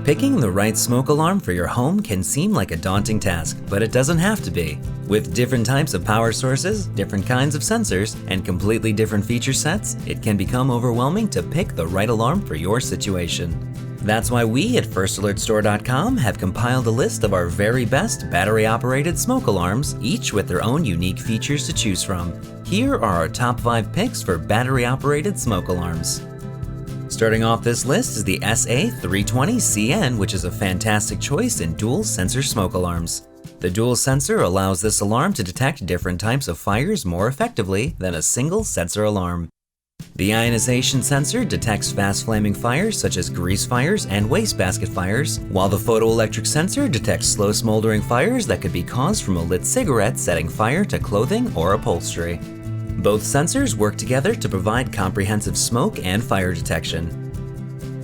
Picking the right smoke alarm for your home can seem like a daunting task, but it doesn't have to be. With different types of power sources, different kinds of sensors, and completely different feature sets, it can become overwhelming to pick the right alarm for your situation. That's why we at FirstAlertStore.com have compiled a list of our very best battery-operated smoke alarms, each with their own unique features to choose from. Here are our top 5 picks for battery-operated smoke alarms. Starting off this list is the SA320CN, which is a fantastic choice in dual sensor smoke alarms. The dual sensor allows this alarm to detect different types of fires more effectively than a single sensor alarm. The ionization sensor detects fast-flaming fires such as grease fires and wastebasket fires, while the photoelectric sensor detects slow smoldering fires that could be caused from a lit cigarette setting fire to clothing or upholstery. Both sensors work together to provide comprehensive smoke and fire detection.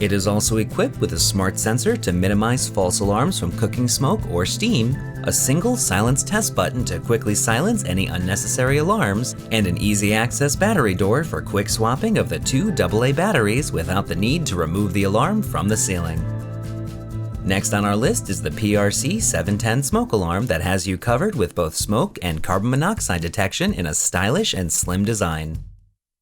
It is also equipped with a smart sensor to minimize false alarms from cooking smoke or steam, a single silence test button to quickly silence any unnecessary alarms, and an easy access battery door for quick swapping of the 2 AA batteries without the need to remove the alarm from the ceiling. Next on our list is the PRC710 smoke alarm that has you covered with both smoke and carbon monoxide detection in a stylish and slim design.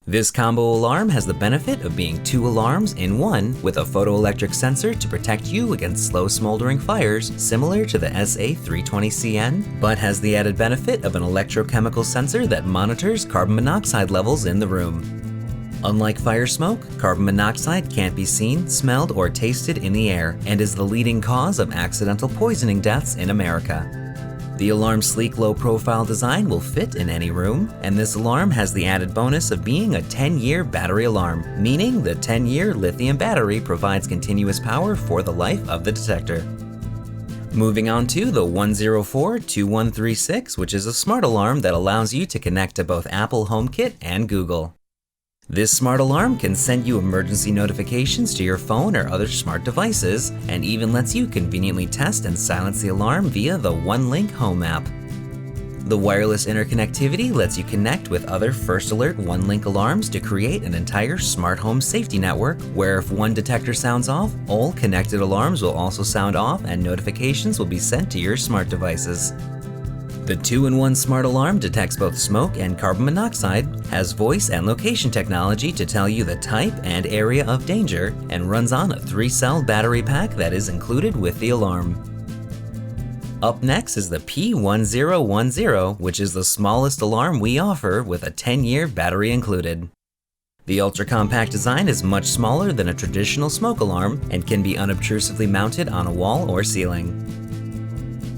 This combo alarm has the benefit of being 2 alarms in one, with a photoelectric sensor to protect you against slow smoldering fires similar to the SA320CN, but has the added benefit of an electrochemical sensor that monitors carbon monoxide levels in the room. Unlike fire smoke, carbon monoxide can't be seen, smelled, or tasted in the air, and is the leading cause of accidental poisoning deaths in America. The alarm's sleek, low-profile design will fit in any room, and this alarm has the added bonus of being a 10-year battery alarm, meaning the 10-year lithium battery provides continuous power for the life of the detector. Moving on to the 1042136, which is a smart alarm that allows you to connect to both Apple HomeKit and Google. This smart alarm can send you emergency notifications to your phone or other smart devices, and even lets you conveniently test and silence the alarm via the OneLink Home app. The wireless interconnectivity lets you connect with other First Alert OneLink alarms to create an entire smart home safety network, where if one detector sounds off, all connected alarms will also sound off and notifications will be sent to your smart devices. The 2-in-1 smart alarm detects both smoke and carbon monoxide, has voice and location technology to tell you the type and area of danger, and runs on a 3-cell battery pack that is included with the alarm. Up next is the P1010, which is the smallest alarm we offer with a 10-year battery included. The ultra-compact design is much smaller than a traditional smoke alarm and can be unobtrusively mounted on a wall or ceiling.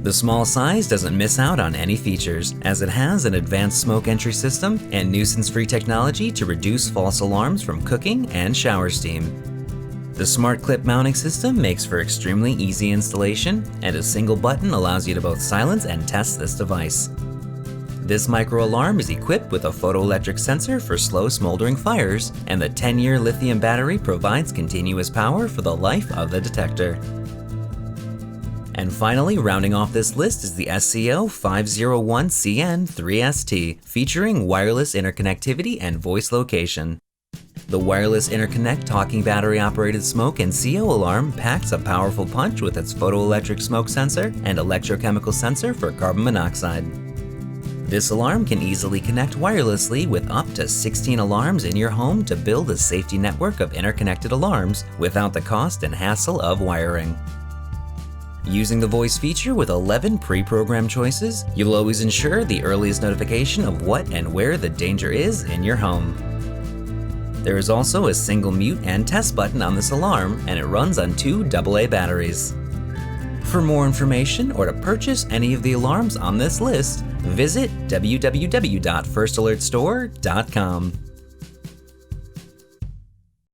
The small size doesn't miss out on any features, as it has an advanced smoke entry system and nuisance-free technology to reduce false alarms from cooking and shower steam. The smart clip mounting system makes for extremely easy installation, and a single button allows you to both silence and test this device. This micro alarm is equipped with a photoelectric sensor for slow smoldering fires, and the 10-year lithium battery provides continuous power for the life of the detector. And finally, rounding off this list is the SCO501CN3ST, featuring wireless interconnectivity and voice location. The wireless interconnect talking battery-operated smoke and CO alarm packs a powerful punch with its photoelectric smoke sensor and electrochemical sensor for carbon monoxide. This alarm can easily connect wirelessly with up to 16 alarms in your home to build a safety network of interconnected alarms without the cost and hassle of wiring. Using the voice feature with 11 pre-programmed choices, you'll always ensure the earliest notification of what and where the danger is in your home. There is also a single mute and test button on this alarm, and it runs on 2 AA batteries. For more information or to purchase any of the alarms on this list, visit www.firstalertstore.com.